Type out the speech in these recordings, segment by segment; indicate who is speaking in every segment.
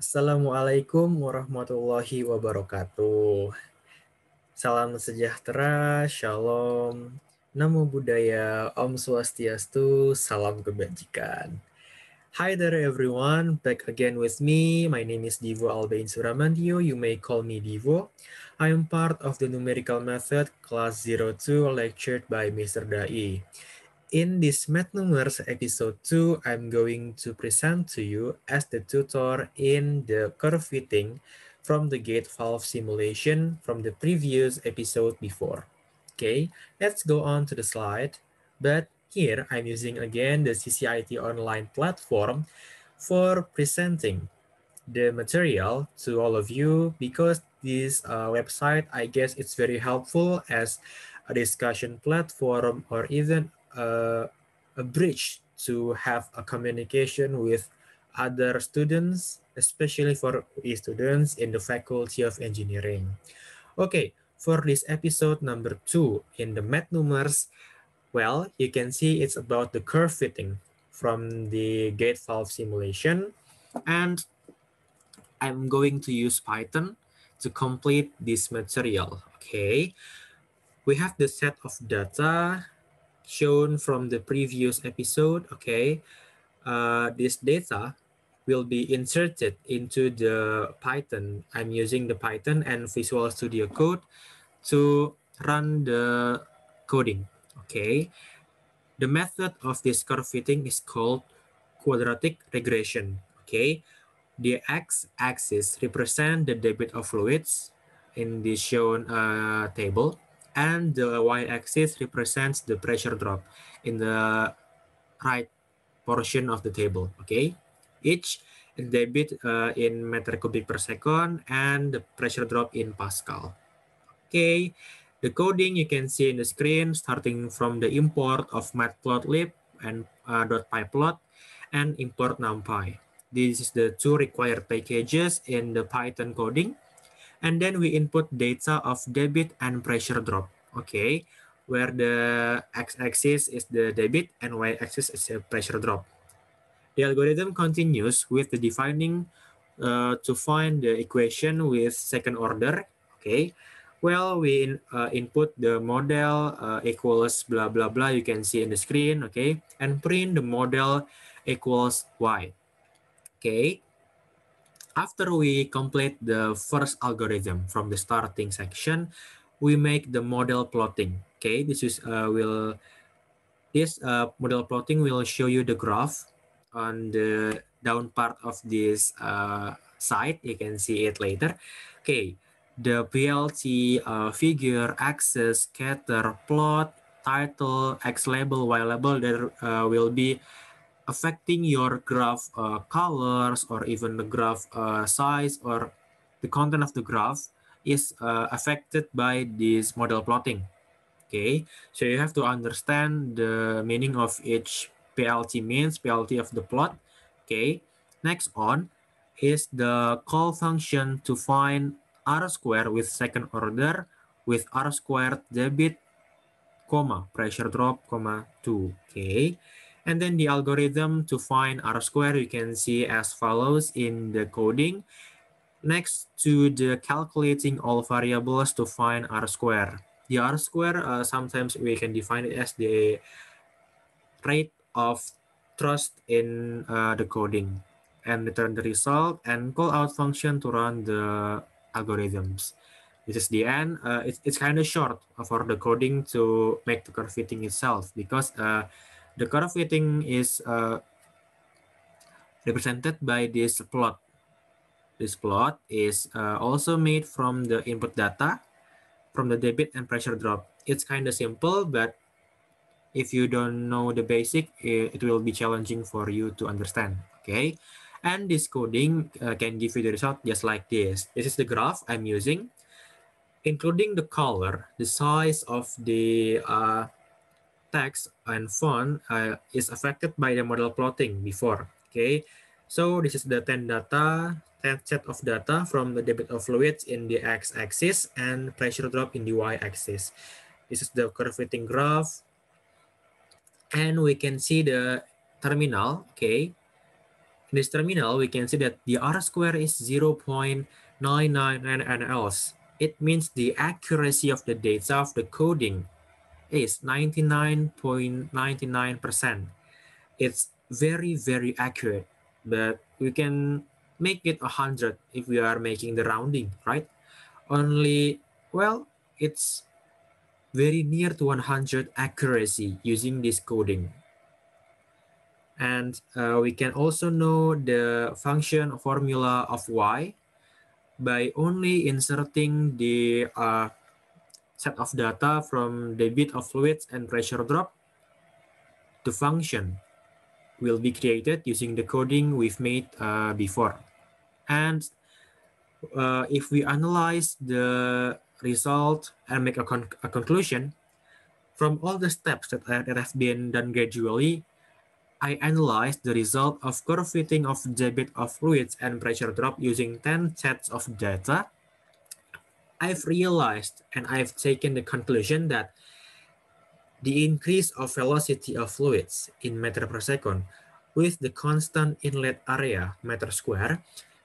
Speaker 1: Assalamualaikum warahmatullahi wabarakatuh. Salam sejahtera, shalom, namo buddhaya, om swastiastu, salam kebajikan. Hi there everyone, back again with me. My name is Divo Albain Suramandio. You may call me Divo. I am part of the numerical method class 02 lectured by Mr. Dai. In this Math Numbers episode 2, I'm going to present to you as the tutor in the curve fitting from the gate valve simulation from the previous episode before. Okay, let's go on to the slide. But here I'm using again the CCIT online platform for presenting the material to all of you because this website, I guess it's very helpful as a discussion platform or even a bridge to have a communication with other students, especially for UE students in the Faculty of Engineering. Okay, for this episode number 2 in the Math Numbers, well, you can see it's about the curve fitting from the gate valve simulation, and I'm going to use Python to complete this material. Okay, we have the set of data shown from the previous episode. Okay, this data will be inserted into the Python. I'm using the Python and Visual Studio Code to run the coding. Okay, the method of this curve fitting is called quadratic regression. Okay, the x-axis represent the debit of fluids in the shown table, and the y-axis represents the pressure drop in the right portion of the table. Okay, each debit in meter cubic per second and the pressure drop in Pascal. Okay, the coding you can see in the screen starting from the import of matplotlib and .pyplot and import numpy. This is the two required packages in the Python coding. And then we input data of debit and pressure drop. Okay, where the x-axis is the debit and y-axis is the pressure drop. The algorithm continues with the defining to find the equation with second order. Okay, well, we input the model equals blah blah blah, you can see in the screen. Okay, and print the model equals y. Okay, after we complete the first algorithm from the starting section, we make the model plotting. Okay, this model plotting will show you the graph on the down part of this site. You can see it later. Okay, the PLT figure, axis, scatter, plot, title, X label, Y label, there will be affecting your graph colors or even the graph size or the content of the graph is affected by this model plotting. Okay, so you have to understand the meaning of each PLT means, PLT of the plot. Okay, next on is the call function to find R square with second order with R squared debit, comma, pressure drop, comma, 2. Okay, and then the algorithm to find R square you can see as follows in the coding. Next to the calculating all variables to find R square. The R square, sometimes we can define it as the rate of trust in the coding, and return the result and call out function to run the algorithms. This is the end. It's kind of short for the coding to make the curve fitting itself because the curve fitting is represented by this plot. This plot is also made from the input data from the debit and pressure drop. It's kind of simple, but if you don't know the basic, it will be challenging for you to understand. Okay, and this coding can give you the result just like this. This is the graph I'm using, including the color, the size of the text and font is affected by the model plotting before. Okay, so this is the 10 set of data from the debit of fluids in the x-axis and pressure drop in the y-axis. This is the curve fitting graph, and we can see the terminal. Okay, In this terminal, we can see that the R square is 0.999 NLs. It means the accuracy of the data of the coding is 99.99%. It's very, very accurate, but we can make it 100 if we are making the rounding, right? Only, well, it's very near to 100 accuracy using this coding. And we can also know the function formula of y by only inserting the set of data from debit of fluids and pressure drop. The function will be created using the coding we've made before. And if we analyze the result and make a conclusion, from all the steps that have been done gradually, I analyzed the result of curve fitting of debit of fluids and pressure drop using 10 sets of data. I've realized and I've taken the conclusion that the increase of velocity of fluids in meter per second with the constant inlet area meter square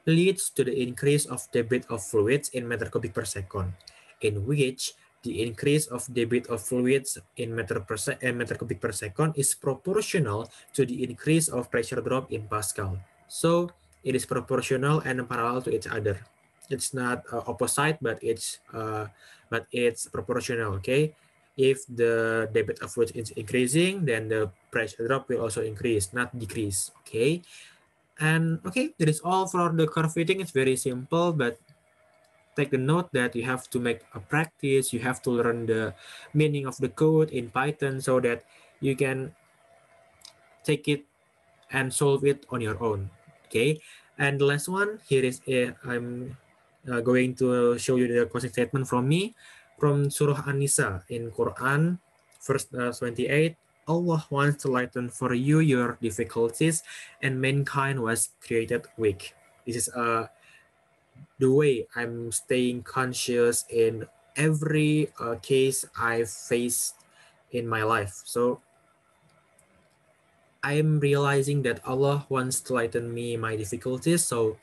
Speaker 1: leads to the increase of debit of fluids in meter cubic per second, in which the increase of debit of fluids in meter cubic per second is proportional to the increase of pressure drop in Pascal. So it is proportional and parallel to each other. It's not opposite, but it's proportional. Okay, if the debit of fluid is increasing, then the pressure drop will also increase, not decrease. Okay, and okay, that is all for the curve fitting. It's very simple, but take a note that you have to make a practice. You have to learn the meaning of the code in Python so that you can take it and solve it on your own. Okay, and the last one here is I'm going to show you the closing statement from me from Surah An-Nisa in Quran, verse 28. Allah wants to lighten for you your difficulties, and mankind was created weak. This is the way I'm staying conscious in every case I've faced in my life. So I'm realizing that Allah wants to lighten me my difficulties. So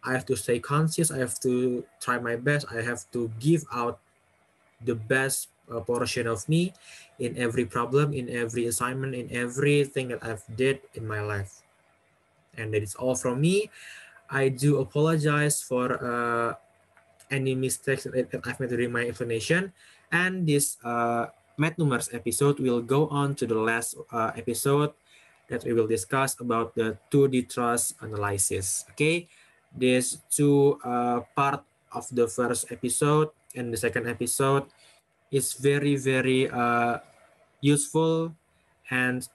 Speaker 1: I have to stay conscious. I have to try my best. I have to give out the best portion of me in every problem, in every assignment, in everything that I've did in my life. And that is all from me. I do apologize for any mistakes that I've made during my explanation. And this Math Numbers episode will go on to the last episode that we will discuss about the 2D truss analysis. Okay, these two part of the first episode and the second episode is very, very useful, and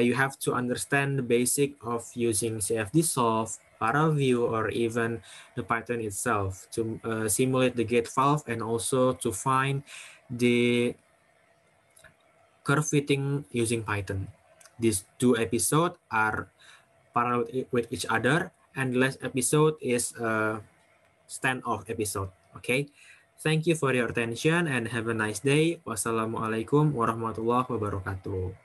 Speaker 1: you have to understand the basic of using CFD-Solve, ParaView, or even the Python itself to simulate the gate valve and also to find the curve fitting using Python. These two episodes are parallel with each other, and the last episode is a stand-off episode. Okay, thank you for your attention and have a nice day. Wassalamualaikum warahmatullahi wabarakatuh.